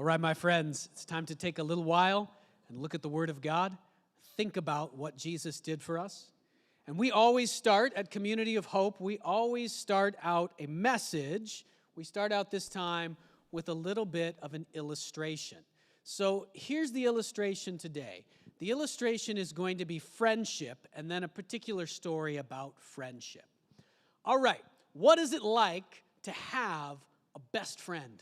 All right, my friends, it's time to take a little while and look at the Word of God. Think about what Jesus did for us. And we always start at Community of Hope, we always start out a message. We start out this time with a little bit of an illustration. So here's the illustration today. The illustration is going to be friendship and then a particular story about friendship. All right, what is it like to have a best friend?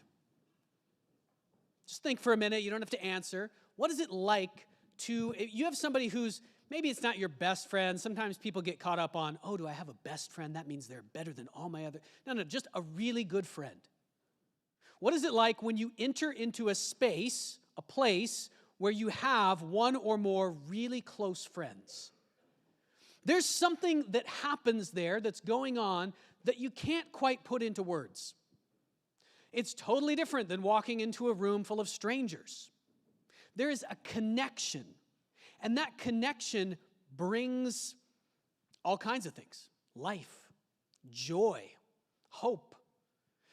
Just think for a minute. You don't have to answer. What is it like to, you have somebody who's, maybe it's not your best friend. Sometimes people get caught up on, oh, do I have a best friend? That means they're better than all my other. No, just a really good friend. What is it like when you enter into a space, a place where you have one or more really close friends? There's something that happens there that's going on that you can't quite put into words. It's totally different than walking into a room full of strangers. There is a connection, and that connection brings all kinds of things: life, joy, hope.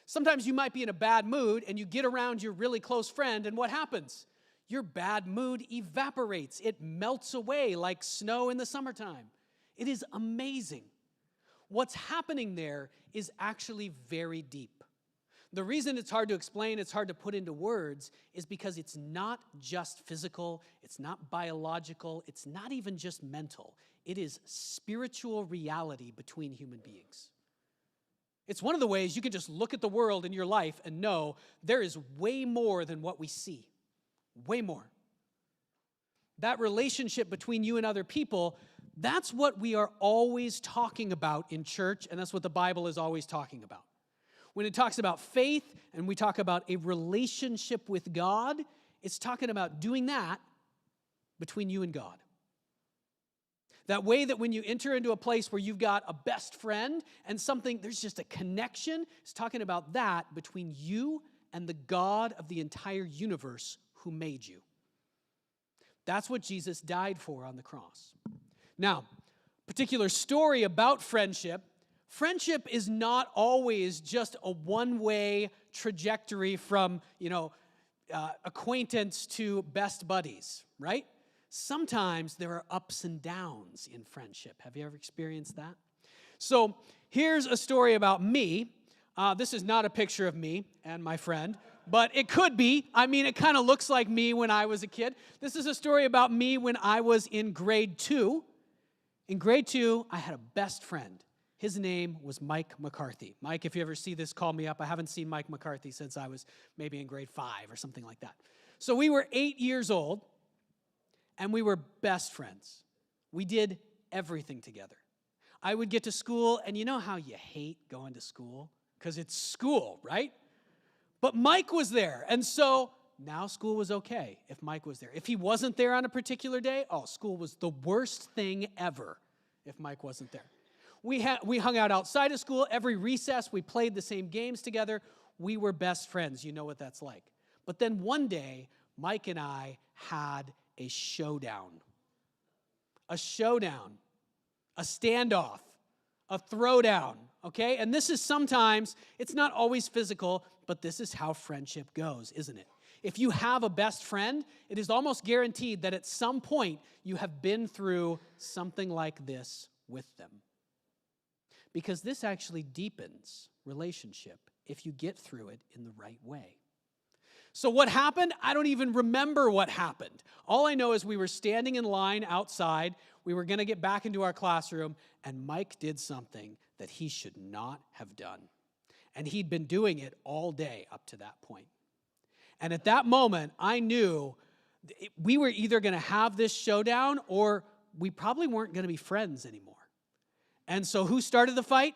Sometimes you might be in a bad mood, and you get around your really close friend, and what happens? Your bad mood evaporates. It melts away like snow in the summertime. It is amazing. What's happening there is actually very deep. The reason it's hard to explain, it's hard to put into words, is because it's not just physical, it's not biological, it's not even just mental. It is spiritual reality between human beings. It's one of the ways you can just look at the world in your life and know there is way more than what we see. Way more. That relationship between you and other people, that's what we are always talking about in church, and that's what the Bible is always talking about. When it talks about faith and we talk about a relationship with God, it's talking about doing that between you and God. That way that when you enter into a place where you've got a best friend and something, there's just a connection, it's talking about that between you and the God of the entire universe who made you. That's what Jesus died for on the cross. Now, particular story about friendship. Friendship is not always just a one-way trajectory from, acquaintance to best buddies, right? Sometimes there are ups and downs in friendship. Have you ever experienced that? So here's a story about me. This is not a picture of me and my friend, but it could be. I mean, it kind of looks like me when I was a kid. This is a story about me when I was in grade 2. In grade 2, I had a best friend. His name was Mike McCarthy. Mike, if you ever see this, call me up. I haven't seen Mike McCarthy since I was maybe in grade 5 or something like that. So we were 8 years old, and we were best friends. We did everything together. I would get to school, and you know how you hate going to school? Because it's school, right? But Mike was there, and so now school was okay if Mike was there. If he wasn't there on a particular day, school was the worst thing ever if Mike wasn't there. We hung out outside of school. Every recess, we played the same games together. We were best friends. You know what that's like. But then one day, Mike and I had a showdown. A showdown. A standoff. A throwdown. Okay? And this is sometimes, it's not always physical, but this is how friendship goes, isn't it? If you have a best friend, it is almost guaranteed that at some point you have been through something like this with them. Because this actually deepens relationship if you get through it in the right way. So what happened? I don't even remember what happened. All I know is we were standing in line outside. We were going to get back into our classroom, and Mike did something that he should not have done. And he'd been doing it all day up to that point. And at that moment, I knew we were either going to have this showdown or we probably weren't going to be friends anymore. And so who started the fight?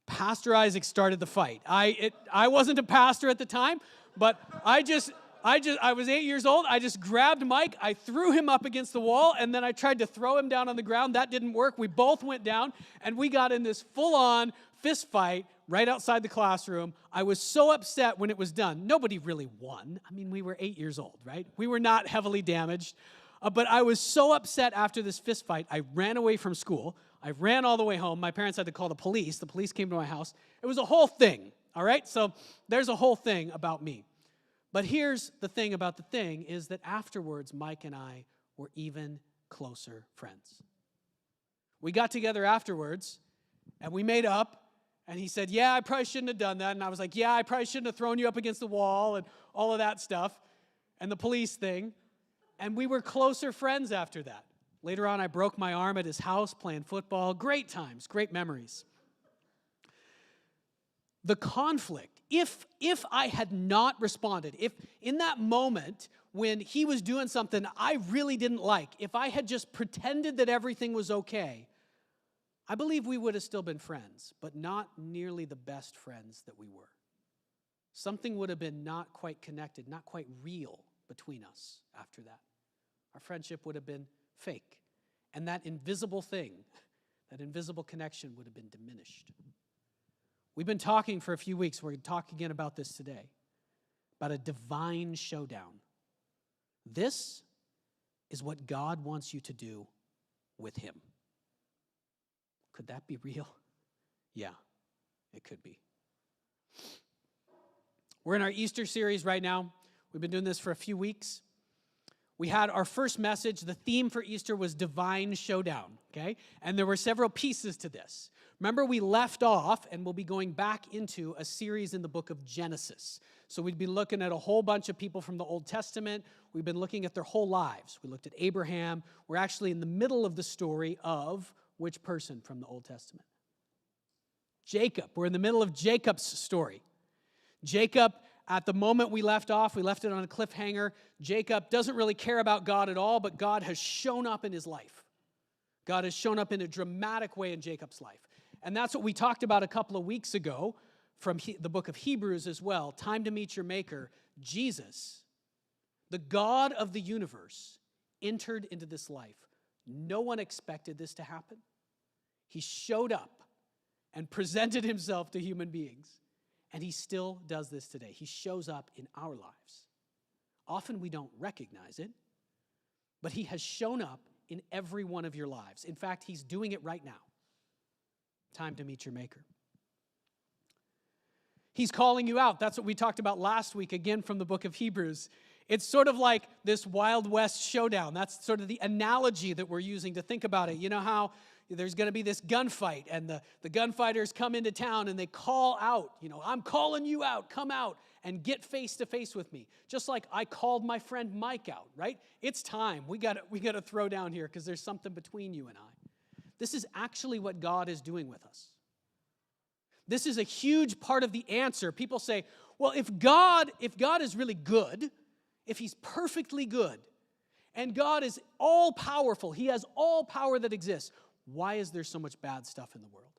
Pastor Isaac started the fight. I wasn't a pastor at the time, but I was 8 years old. I just grabbed Mike. I threw him up against the wall, and then I tried to throw him down on the ground. That didn't work. We both went down, and we got in this full-on fist fight right outside the classroom. I was so upset when it was done. Nobody really won. I mean, we were 8 years old, right? We were not heavily damaged. But I was so upset after this fist fight, I ran away from school. I ran all the way home. My parents had to call the police. The police came to my house. It was a whole thing, all right? So there's a whole thing about me. But here's the thing about the thing is that afterwards, Mike and I were even closer friends. We got together afterwards, and we made up, and he said, yeah, I probably shouldn't have done that. And I was like, yeah, I probably shouldn't have thrown you up against the wall and all of that stuff and the police thing. And we were closer friends after that. Later on, I broke my arm at his house playing football. Great times, great memories. The conflict, if I had not responded, if in that moment when he was doing something I really didn't like, if I had just pretended that everything was okay, I believe we would have still been friends, but not nearly the best friends that we were. Something would have been not quite connected, not quite real between us after that. Our friendship would have been fake. And that invisible thing, that invisible connection would have been diminished. We've been talking for a few weeks. We're going to talk again about this today, about a divine showdown. This is what God wants you to do with him. Could that be real? Yeah, it could be. We're in our Easter series right now. We've been doing this for a few weeks. We had our first message. The theme for Easter was divine showdown, okay? And there were several pieces to this. Remember, we left off, and we'll be going back into a series in the book of Genesis. So we'd be looking at a whole bunch of people from the Old Testament. We've been looking at their whole lives. We looked at Abraham. We're actually in the middle of the story of which person from the Old Testament? Jacob. We're in the middle of Jacob's story. Jacob, at the moment we left off, we left it on a cliffhanger. Jacob doesn't really care about God at all, but God has shown up in his life. God has shown up in a dramatic way in Jacob's life. And that's what we talked about a couple of weeks ago from the book of Hebrews as well. Time to meet your maker. Jesus, the God of the universe, entered into this life. No one expected this to happen. He showed up and presented himself to human beings. And he still does this today. He shows up in our lives. Often we don't recognize it, but he has shown up in every one of your lives. In fact, he's doing it right now. Time to meet your maker. He's calling you out. That's what we talked about last week, again from the book of Hebrews. It's sort of like this Wild West showdown. That's sort of the analogy that we're using to think about it. You know how there's going to be this gunfight, and the gunfighters come into town, and they call out, I'm calling you out. Come out and get face to face with me. Just like I called my friend Mike out, right? It's time. We got to throw down here because there's something between you and I. This is actually what God is doing with us. This is a huge part of the answer. People say, well, if God is really good, if he's perfectly good, and God is all-powerful, he has all power that exists, why is there so much bad stuff in the world?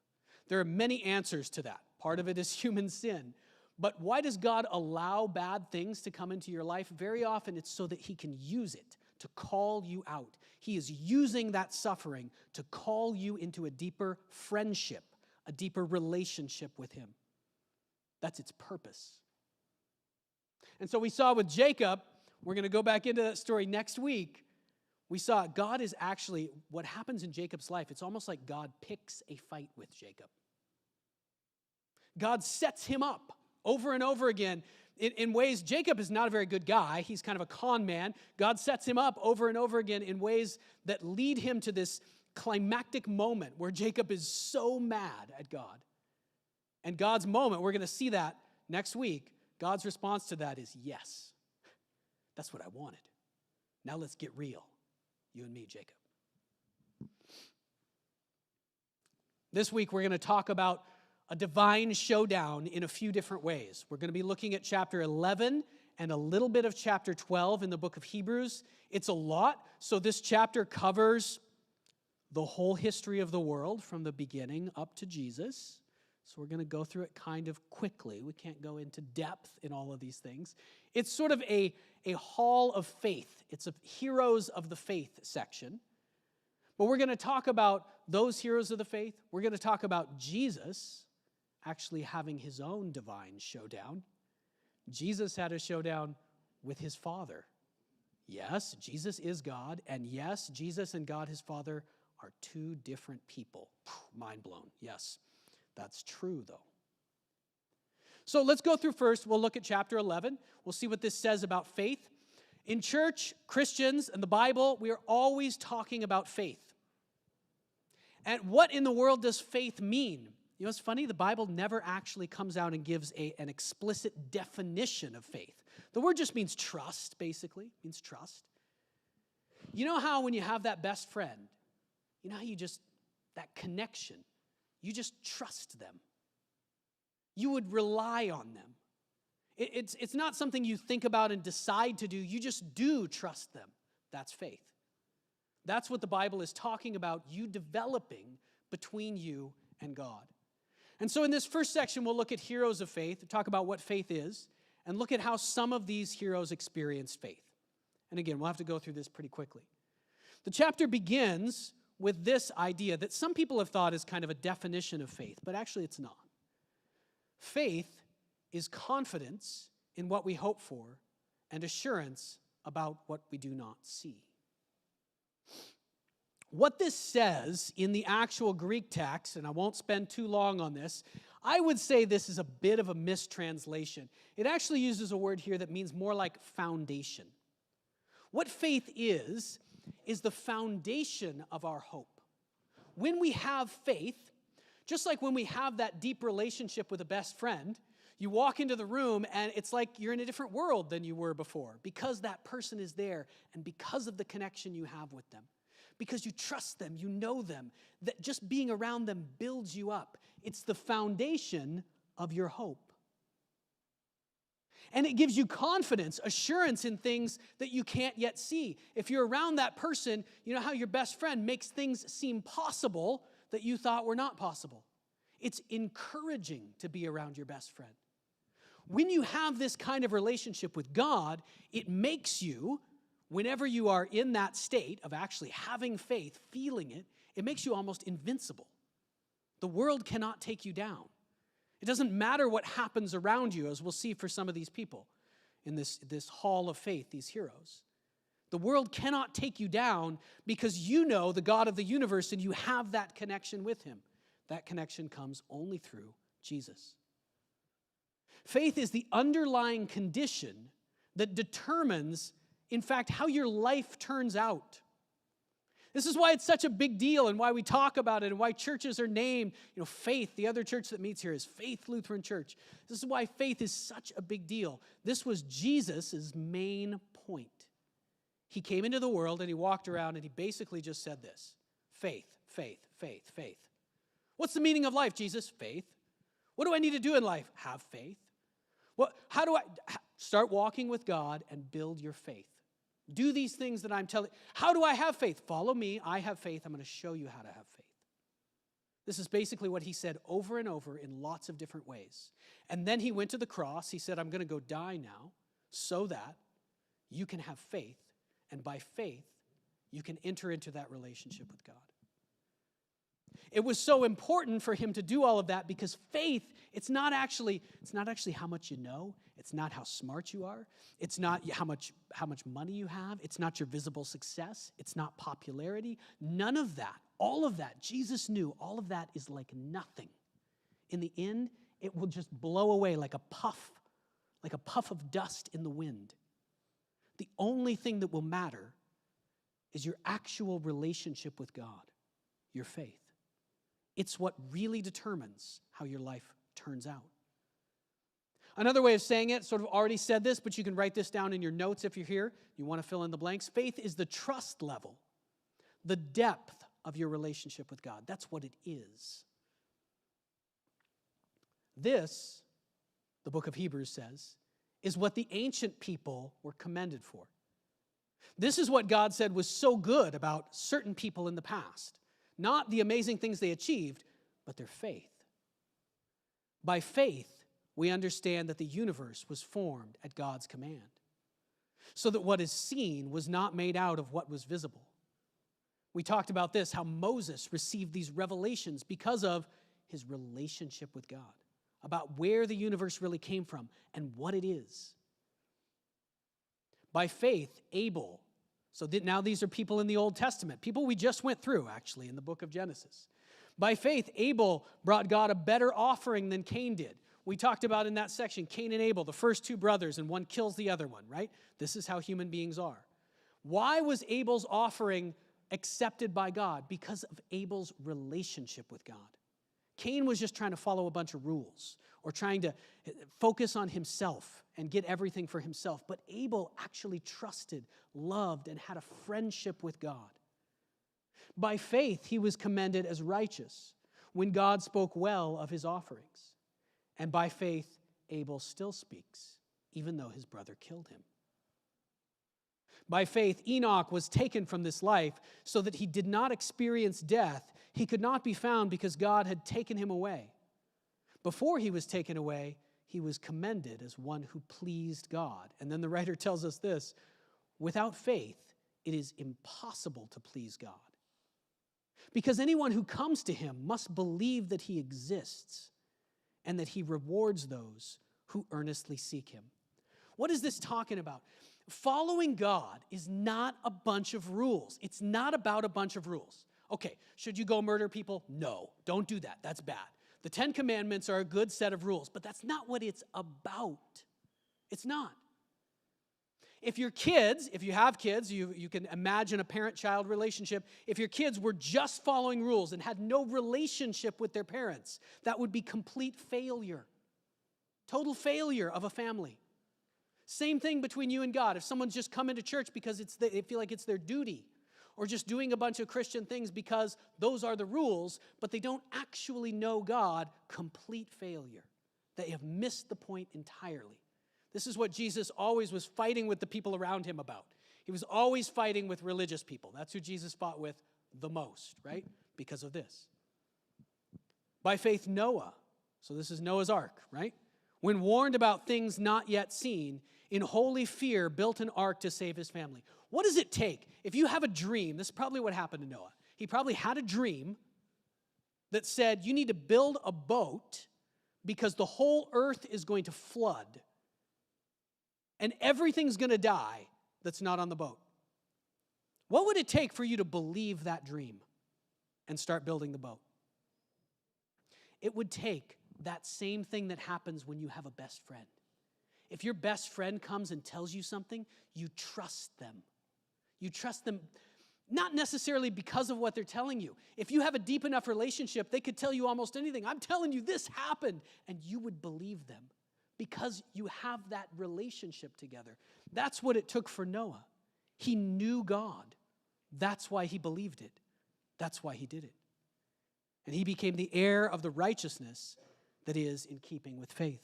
There are many answers to that. Part of it is human sin. But why does God allow bad things to come into your life? Very often it's so that he can use it to call you out. He is using that suffering to call you into a deeper friendship, a deeper relationship with him. That's its purpose. And so we saw with Jacob, we're going to go back into that story next week. We saw God is actually, what happens in Jacob's life, it's almost like God picks a fight with Jacob. God sets him up over and over again in ways. Jacob is not a very good guy. He's kind of a con man. God sets him up over and over again in ways that lead him to this climactic moment where Jacob is so mad at God. And God's moment, we're going to see that next week. God's response to that is, yes, that's what I wanted. Now let's get real, you and me, Jacob. This week we're going to talk about a divine showdown in a few different ways. We're going to be looking at chapter 11 and a little bit of chapter 12 in the book of Hebrews. It's a lot, so this chapter covers the whole history of the world from the beginning up to Jesus. So we're going to go through it kind of quickly. We can't go into depth in all of these things. It's sort of a hall of faith. It's a heroes of the faith section. But we're going to talk about those heroes of the faith. We're going to talk about Jesus actually having his own divine showdown. Jesus had a showdown with his Father. Yes, Jesus is God. And yes, Jesus and God his Father are two different people. Mind blown. Yes. That's true, though. So let's go through first. We'll look at chapter 11. We'll see what this says about faith. In church, Christians, and the Bible, we are always talking about faith. And what in the world does faith mean? You know, it's funny, the Bible never actually comes out and gives an explicit definition of faith. The word just means trust, basically, means trust. You know how when you have that best friend, you know how that connection, you just trust them. You would rely on them. It's not something you think about and decide to do. You just do trust them. That's faith. That's what the Bible is talking about, you developing between you and God. And so in this first section, we'll look at heroes of faith, talk about what faith is, and look at how some of these heroes experienced faith. And again, we'll have to go through this pretty quickly. The chapter begins with this idea that some people have thought is kind of a definition of faith, but actually it's not. Faith is confidence in what we hope for and assurance about what we do not see. What this says in the actual Greek text, and I won't spend too long on this, I would say this is a bit of a mistranslation. It actually uses a word here that means more like foundation. What faith is the foundation of our hope. When we have faith, just like when we have that deep relationship with a best friend, you walk into the room and it's like you're in a different world than you were before because that person is there and because of the connection you have with them. Because you trust them, you know them, that just being around them builds you up. It's the foundation of your hope. And it gives you confidence, assurance in things that you can't yet see. If you're around that person, you know how your best friend makes things seem possible that you thought were not possible. It's encouraging to be around your best friend. When you have this kind of relationship with God, it makes you, whenever you are in that state of actually having faith, feeling it, it makes you almost invincible. The world cannot take you down. It doesn't matter what happens around you, as we'll see for some of these people in this hall of faith, these heroes. The world cannot take you down because you know the God of the universe and you have that connection with him. That connection comes only through Jesus. Faith is the underlying condition that determines, in fact, how your life turns out. This is why it's such a big deal and why we talk about it and why churches are named, Faith. The other church that meets here is Faith Lutheran Church. This is why faith is such a big deal. This was Jesus' main point. He came into the world and he walked around and he basically just said this: faith, faith, faith, faith. What's the meaning of life, Jesus? Faith. What do I need to do in life? Have faith. How do I start walking with God and build your faith? Do these things that I'm telling you. How do I have faith? Follow me. I have faith. I'm going to show you how to have faith. This is basically what he said over and over in lots of different ways. And then he went to the cross. He said, I'm going to go die now so that you can have faith. And by faith, you can enter into that relationship with God. It was so important for him to do all of that because faith, it's not actually how much you know. It's not how smart you are. It's not how much money you have. It's not your visible success. It's not popularity. None of that. All of that, Jesus knew, all of that is like nothing. In the end, it will just blow away like a puff of dust in the wind. The only thing that will matter is your actual relationship with God, your faith. It's what really determines how your life turns out. Another way of saying it, sort of already said this, but you can write this down in your notes if you're here. You want to fill in the blanks. Faith is the trust level, the depth of your relationship with God. That's what it is. This, the book of Hebrews says, is what the ancient people were commended for. This is what God said was so good about certain people in the past. Not the amazing things they achieved, but their faith. By faith, we understand that the universe was formed at God's command, so that what is seen was not made out of what was visible. We talked about this, how Moses received these revelations because of his relationship with God, about where the universe really came from and what it is. By faith, Abel, now these are people in the Old Testament, people we just went through, actually, in the book of Genesis. By faith, Abel brought God a better offering than Cain did. We talked about in that section, Cain and Abel, the first two brothers, and one kills the other one, right? This is how human beings are. Why was Abel's offering accepted by God? Because of Abel's relationship with God. Cain was just trying to follow a bunch of rules or trying to focus on himself and get everything for himself. But Abel actually trusted, loved, and had a friendship with God. By faith, he was commended as righteous when God spoke well of his offerings. And by faith, Abel still speaks, even though his brother killed him. By faith, Enoch was taken from this life so that he did not experience death. He could not be found because God had taken him away. Before he was taken away, he was commended as one who pleased God. And then the writer tells us this: without faith, it is impossible to please God. Because anyone who comes to him must believe that he exists and that he rewards those who earnestly seek him. What is this talking about? Following God is not a bunch of rules. It's not about a bunch of rules. Okay, should you go murder people? No, don't do that. That's bad. The 10 Commandments are a good set of rules, but that's not what it's about. It's not. If your kids, if you have kids, you can imagine a parent-child relationship. If your kids were just following rules and had no relationship with their parents, that would be complete failure. Total failure of a family. Same thing between you and God. If someone's just come into church because they feel like it's their duty, or just doing a bunch of Christian things because those are the rules, but they don't actually know God, complete failure. They have missed the point entirely. This is what Jesus always was fighting with the people around him about. He was always fighting with religious people. That's who Jesus fought with the most, right? Because of this. By faith, Noah, so this is Noah's Ark, right? When warned about things not yet seen, in holy fear built an ark to save his family. What does it take? If you have a dream, this is probably what happened to Noah. He probably had a dream that said, you need to build a boat because the whole earth is going to flood and everything's going to die that's not on the boat. What would it take for you to believe that dream and start building the boat? It would take that same thing that happens when you have a best friend. If your best friend comes and tells you something, you trust them. You trust them not necessarily because of what they're telling you. If you have a deep enough relationship, they could tell you almost anything. I'm telling you, this happened, and you would believe them because you have that relationship together. That's what it took for Noah. He knew God. That's why he believed it. That's why he did it. And he became the heir of the righteousness that is in keeping with faith.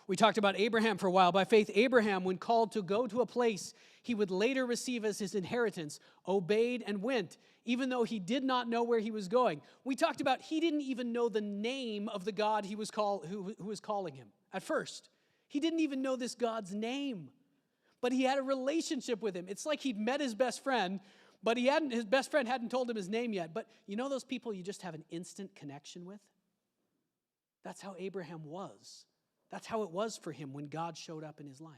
We talked about Abraham for a while. By faith, Abraham, when called to go to a place he would later receive as his inheritance, obeyed and went, even though he did not know where he was going. We talked about he didn't even know the name of the God who was calling him at first. He didn't even know this God's name, but he had a relationship with him. It's like he'd met his best friend, but his best friend hadn't told him his name yet. But you know those people you just have an instant connection with? That's how Abraham was. That's how it was for him when God showed up in his life.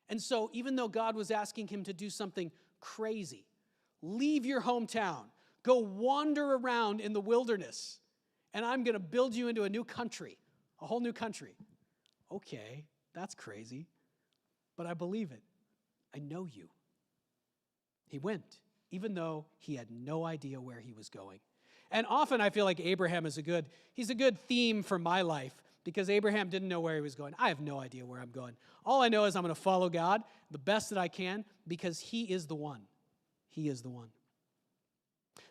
And so even though God was asking him to do something crazy, leave your hometown, go wander around in the wilderness, and I'm going to build you into a new country, a whole new country. Okay, that's crazy, but I believe it. I know you. He went, even though he had no idea where he was going. And often I feel like Abraham is he's a good theme for my life, because Abraham didn't know where he was going. I have no idea where I'm going. All I know is I'm going to follow God the best that I can because he is the one. He is the one.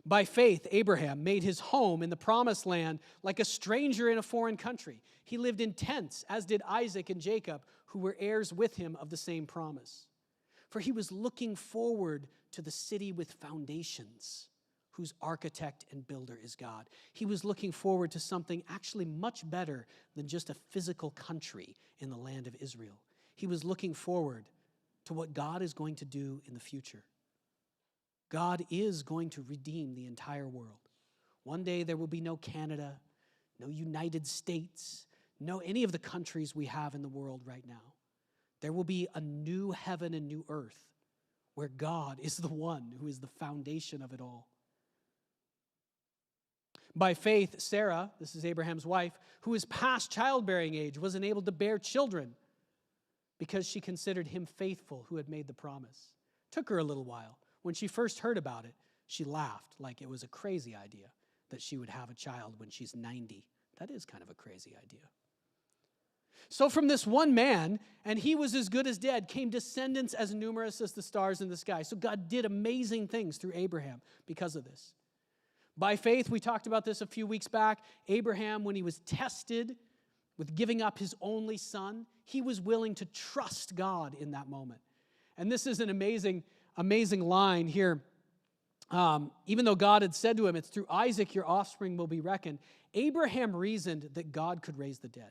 By faith, Abraham made his home in the promised land like a stranger in a foreign country. He lived in tents, as did Isaac and Jacob, who were heirs with him of the same promise. For he was looking forward to the city with foundations, whose architect and builder is God. He was looking forward to something actually much better than just a physical country in the land of Israel. He was looking forward to what God is going to do in the future. God is going to redeem the entire world. One day there will be no Canada, no United States, no any of the countries we have in the world right now. There will be a new heaven and new earth where God is the one who is the foundation of it all. By faith, Sarah, this is Abraham's wife, who was past childbearing age, wasn't able to bear children because she considered him faithful who had made the promise. Took her a little while. When she first heard about it, she laughed like it was a crazy idea that she would have a child when she's 90. That is kind of a crazy idea. So from this one man, and he was as good as dead, came descendants as numerous as the stars in the sky. So God did amazing things through Abraham because of this. By faith, we talked about this a few weeks back. Abraham, when he was tested with giving up his only son, he was willing to trust God in that moment. And this is an amazing line here. Even though God had said to him, it's through Isaac your offspring will be reckoned, Abraham reasoned that God could raise the dead.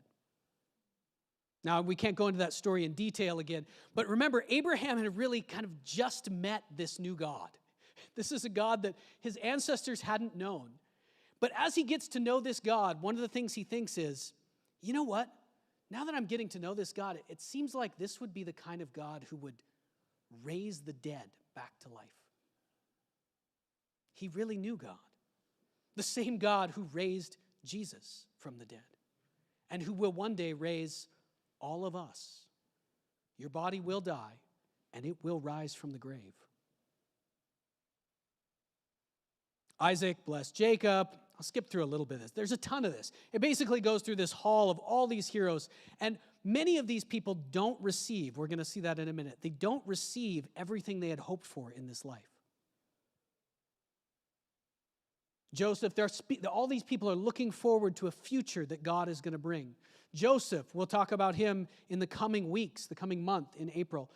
Now, we can't go into that story in detail again, but remember, Abraham had really kind of just met this new God. This is a God that his ancestors hadn't known. But as he gets to know this God, one of the things he thinks is, you know what? Now that I'm getting to know this God, it seems like this would be the kind of God who would raise the dead back to life. He really knew God. The same God who raised Jesus from the dead and who will one day raise all of us. Your body will die and it will rise from the grave. Isaac blessed Jacob. I'll skip through a little bit of this. There's a ton of this. It basically goes through this hall of all these heroes, and many of these people don't receive, we're going to see that in a minute, they don't receive everything they had hoped for in this life. Joseph, all these people are looking forward to a future that God is going to bring. Joseph, we'll talk about him in the coming weeks, the coming month in April.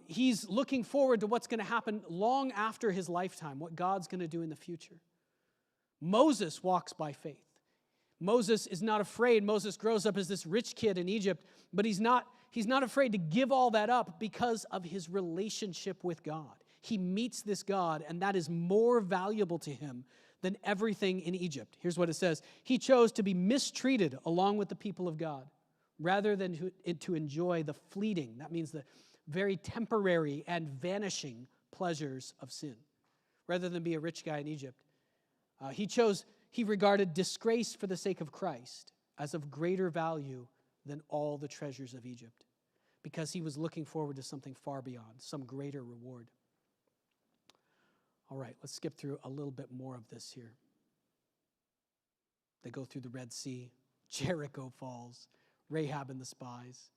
He's looking forward to what's going to happen long after his lifetime, what God's going to do in the future. Moses walks by faith. Moses is not afraid. Moses grows up as this rich kid in Egypt, but he's not afraid to give all that up because of his relationship with God. He meets this God, and that is more valuable to him than everything in Egypt. Here's what it says. He chose to be mistreated along with the people of God rather than to enjoy the fleeting, that means the very temporary and vanishing pleasures of sin. Rather than be a rich guy in Egypt, he regarded disgrace for the sake of Christ as of greater value than all the treasures of Egypt, because he was looking forward to something far beyond, some greater reward. All right, let's skip through a little bit more of this here. They go through the Red Sea, Jericho falls, Rahab and the spies.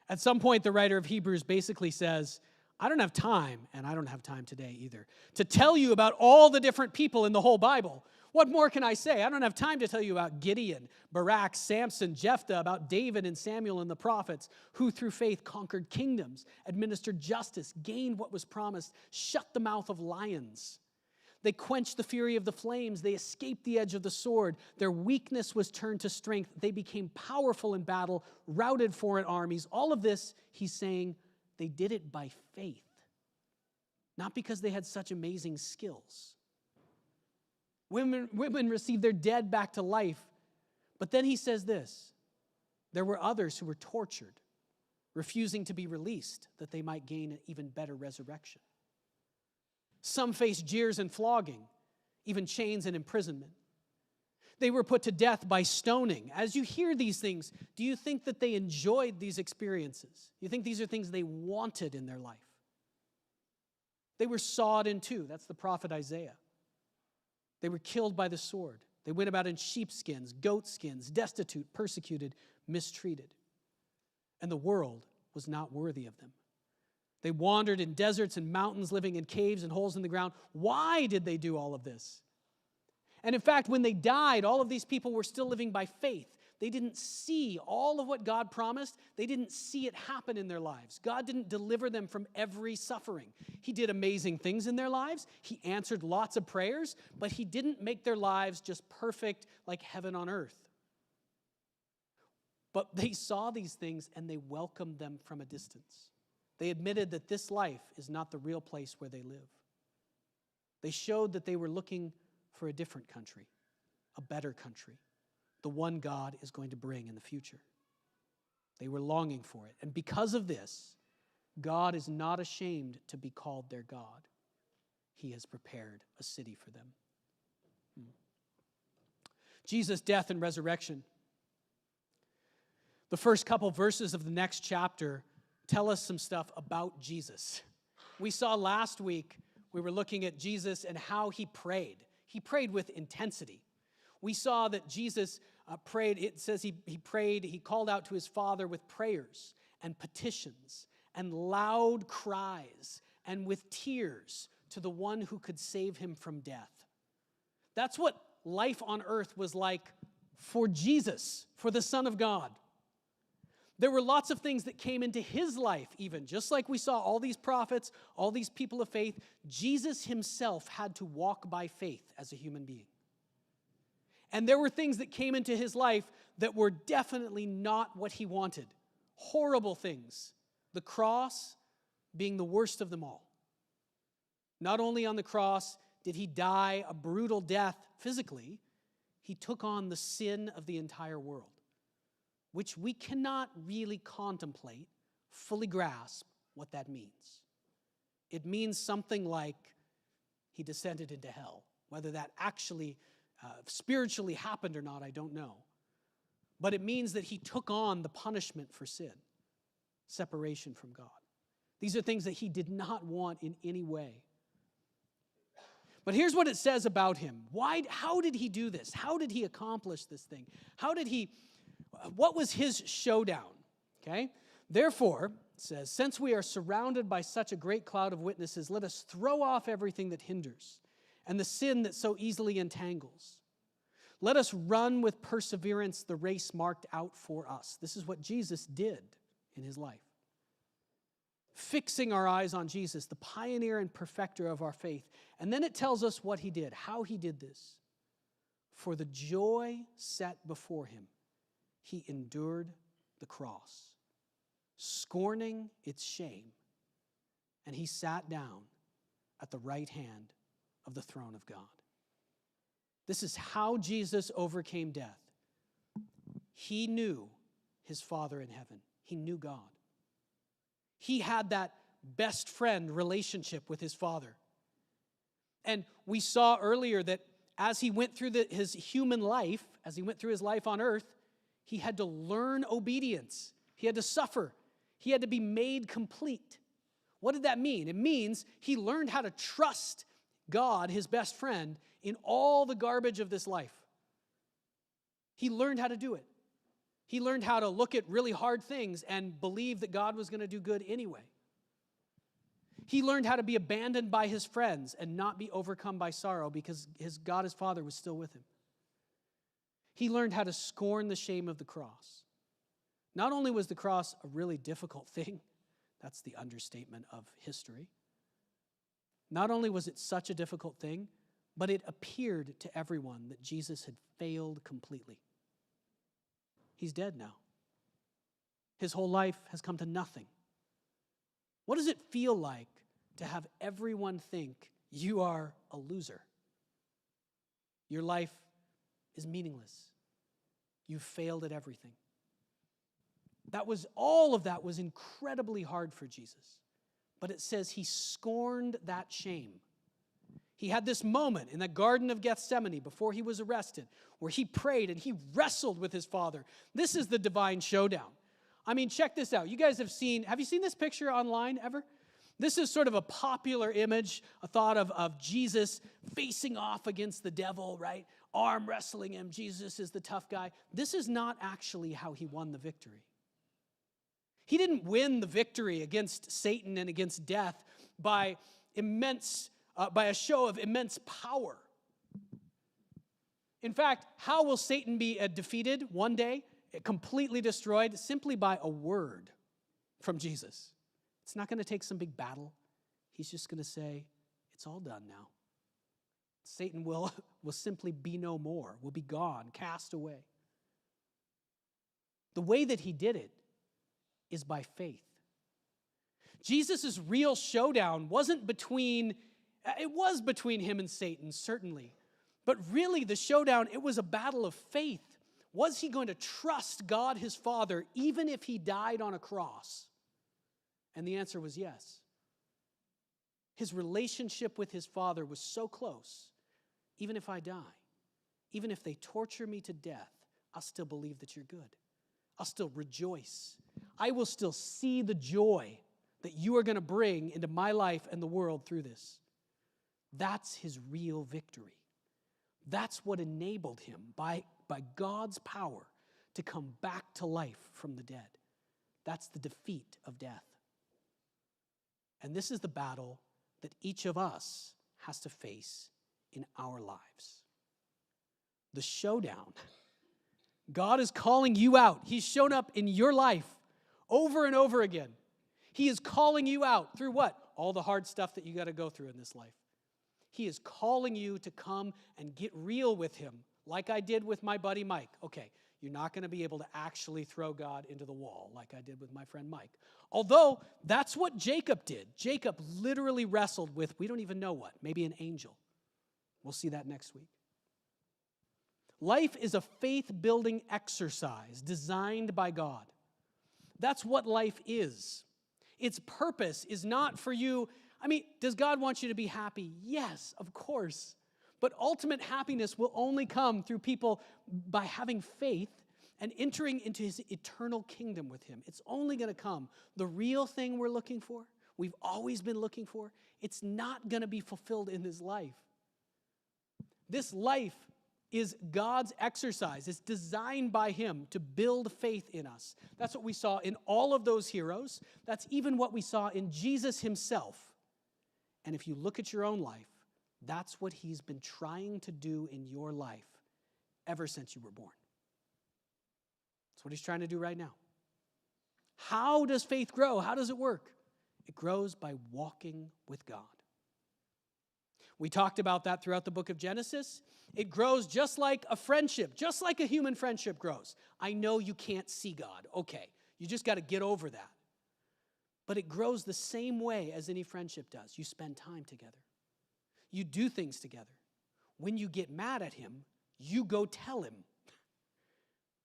At some point, the writer of Hebrews basically says, I don't have time, and I don't have time today either, to tell you about all the different people in the whole Bible. What more can I say? I don't have time to tell you about Gideon, Barak, Samson, Jephthah, about David and Samuel and the prophets, who through faith conquered kingdoms, administered justice, gained what was promised, shut the mouth of lions. They quenched the fury of the flames. They escaped the edge of the sword. Their weakness was turned to strength. They became powerful in battle, routed foreign armies. All of this, he's saying, they did it by faith, not because they had such amazing skills. Women received their dead back to life, but then he says this, there were others who were tortured, refusing to be released that they might gain an even better resurrection. Some faced jeers and flogging, even chains and imprisonment. They were put to death by stoning. As you hear these things, do you think that they enjoyed these experiences? Do you think these are things they wanted in their life? They were sawed in two. That's the prophet Isaiah. They were killed by the sword. They went about in sheepskins, goatskins, destitute, persecuted, mistreated. And the world was not worthy of them. They wandered in deserts and mountains, living in caves and holes in the ground. Why did they do all of this? And in fact, when they died, all of these people were still living by faith. They didn't see all of what God promised. They didn't see it happen in their lives. God didn't deliver them from every suffering. He did amazing things in their lives. He answered lots of prayers, but he didn't make their lives just perfect like heaven on earth. But they saw these things and they welcomed them from a distance. They admitted that this life is not the real place where they live. They showed that they were looking for a different country, a better country, the one God is going to bring in the future. They were longing for it. And because of this, God is not ashamed to be called their God. He has prepared a city for them. Jesus' death and resurrection. The first couple verses of the next chapter tell us some stuff about Jesus. We saw last week, we were looking at Jesus and how he prayed. He prayed with intensity. We saw that Jesus prayed, it says he prayed, he called out to his Father with prayers and petitions and loud cries and with tears to the one who could save him from death. That's what life on earth was like for Jesus, for the Son of God. There were lots of things that came into his life even. Just like we saw all these prophets, all these people of faith, Jesus himself had to walk by faith as a human being. And there were things that came into his life that were definitely not what he wanted. Horrible things. The cross being the worst of them all. Not only on the cross did he die a brutal death physically, he took on the sin of the entire world, which we cannot really contemplate, fully grasp what that means. It means something like he descended into hell. Whether that actually spiritually happened or not, I don't know. But it means that he took on the punishment for sin, separation from God. These are things that he did not want in any way. But here's what it says about him. How did he do this? How did he accomplish this thing? What was his showdown? Okay? Therefore, it says, since we are surrounded by such a great cloud of witnesses, let us throw off everything that hinders and the sin that so easily entangles. Let us run with perseverance the race marked out for us. This is what Jesus did in his life. Fixing our eyes on Jesus, the pioneer and perfecter of our faith. And then it tells us what he did, how he did this. For the joy set before him, he endured the cross, scorning its shame, and he sat down at the right hand of the throne of God. This is how Jesus overcame death. He knew his Father in heaven. He knew God. He had that best friend relationship with his Father. And we saw earlier that as he went through his human life, as he went through his life on earth, he had to learn obedience. He had to suffer. He had to be made complete. What did that mean? It means he learned how to trust God, his best friend, in all the garbage of this life. He learned how to do it. He learned how to look at really hard things and believe that God was going to do good anyway. He learned how to be abandoned by his friends and not be overcome by sorrow because God, his Father, was still with him. He learned how to scorn the shame of the cross. Not only was the cross a really difficult thing, that's the understatement of history. Not only was it such a difficult thing, but it appeared to everyone that Jesus had failed completely. He's dead now. His whole life has come to nothing. What does it feel like to have everyone think you are a loser? Your life is meaningless. You've failed at everything. All of that was incredibly hard for Jesus. But it says he scorned that shame. He had this moment in the Garden of Gethsemane before he was arrested where he prayed and he wrestled with his Father. This is the divine showdown. I mean, check this out. You guys have you seen this picture online ever? This is sort of a popular image, a thought of Jesus facing off against the devil, right? Arm wrestling him. Jesus is the tough guy. This is not actually how he won the victory. He didn't win the victory against Satan and against death by a show of immense power. In fact, how will Satan be defeated one day, completely destroyed? Simply by a word from Jesus. It's not going to take some big battle. He's just going to say, it's all done now. Satan will simply be no more, will be gone, cast away. The way that he did it is by faith. Jesus' real showdown wasn't between him and Satan, certainly. But really, the showdown, it was a battle of faith. Was he going to trust God, his Father, even if he died on a cross? And the answer was yes. His relationship with his Father was so close. Even if I die, even if they torture me to death, I'll still believe that you're good. I'll still rejoice. I will still see the joy that you are going to bring into my life and the world through this. That's his real victory. That's what enabled him, by God's power, to come back to life from the dead. That's the defeat of death. And this is the battle that each of us has to face in our lives. The showdown. God is calling you out. He's shown up in your life over and over again. He is calling you out through what? All the hard stuff that you got to go through in this life. He is calling you to come and get real with him, like I did with my buddy Mike. Okay, you're not going to be able to actually throw God into the wall like I did with my friend Mike. Although, that's what Jacob did. Jacob literally wrestled with, we don't even know what, maybe an angel. We'll see that next week. Life is a faith-building exercise designed by God. That's what life is. Its purpose is not for you. I mean, does God want you to be happy? Yes, of course. But ultimate happiness will only come through people by having faith and entering into his eternal kingdom with him. It's only going to come. The real thing we're looking for, we've always been looking for, it's not going to be fulfilled in this life. This life is God's exercise. It's designed by him to build faith in us. That's what we saw in all of those heroes. That's even what we saw in Jesus himself. And if you look at your own life, that's what he's been trying to do in your life ever since you were born. That's what he's trying to do right now. How does faith grow? How does it work? It grows by walking with God. We talked about that throughout the book of Genesis. It grows just like a friendship, just like a human friendship grows. I know you can't see God. Okay, you just got to get over that. But it grows the same way as any friendship does. You spend time together. You do things together. When you get mad at him, you go tell him.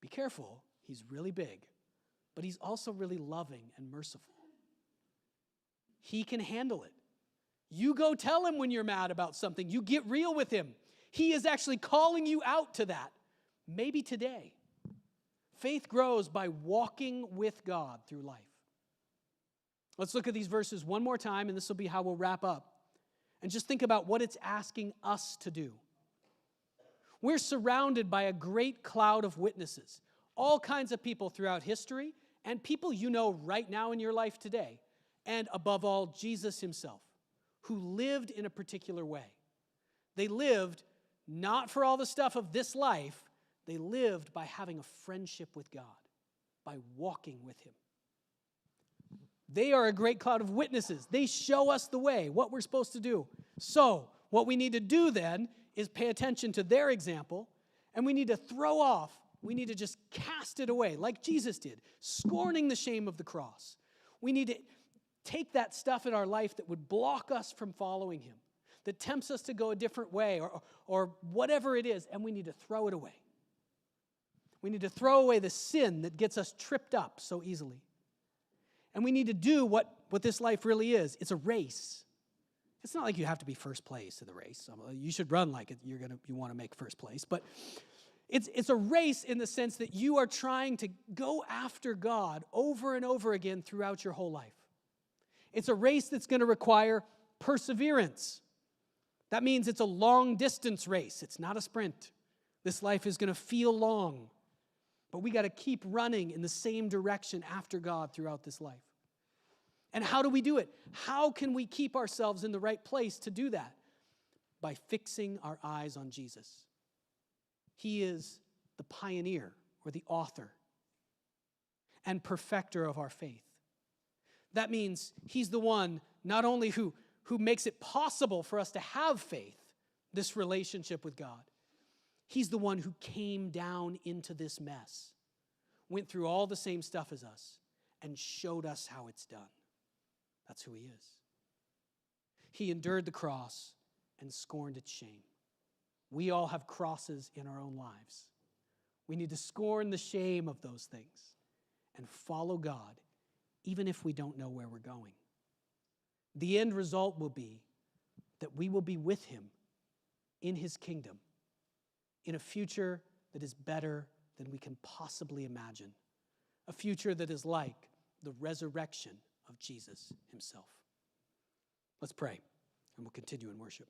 Be careful, he's really big, but he's also really loving and merciful. He can handle it. You go tell him when you're mad about something. You get real with him. He is actually calling you out to that. Maybe today. Faith grows by walking with God through life. Let's look at these verses one more time, and this will be how we'll wrap up. And just think about what it's asking us to do. We're surrounded by a great cloud of witnesses. All kinds of people throughout history, and people you know right now in your life today. And above all, Jesus himself, who lived in a particular way. They lived not for all the stuff of this life. They lived by having a friendship with God, by walking with him. They are a great cloud of witnesses. They show us the way, what we're supposed to do. So, what we need to do then is pay attention to their example, and we need to we need to just cast it away, like Jesus did, scorning the shame of the cross. We need to take that stuff in our life that would block us from following him, that tempts us to go a different way, or whatever it is, and we need to throw it away. We need to throw away the sin that gets us tripped up so easily. And we need to do what this life really is. It's a race. It's not like you have to be first place in the race. You should run like it. You want to make first place. But it's a race in the sense that you are trying to go after God over and over again throughout your whole life. It's a race that's going to require perseverance. That means it's a long-distance race. It's not a sprint. This life is going to feel long. But we got to keep running in the same direction after God throughout this life. And how do we do it? How can we keep ourselves in the right place to do that? By fixing our eyes on Jesus. He is the pioneer or the author and perfecter of our faith. That means he's the one not only who makes it possible for us to have faith, this relationship with God. He's the one who came down into this mess, went through all the same stuff as us, and showed us how it's done. That's who he is. He endured the cross and scorned its shame. We all have crosses in our own lives. We need to scorn the shame of those things and follow God, even if we don't know where we're going. The end result will be that we will be with him in his kingdom in a future that is better than we can possibly imagine, a future that is like the resurrection of Jesus himself. Let's pray, and we'll continue in worship.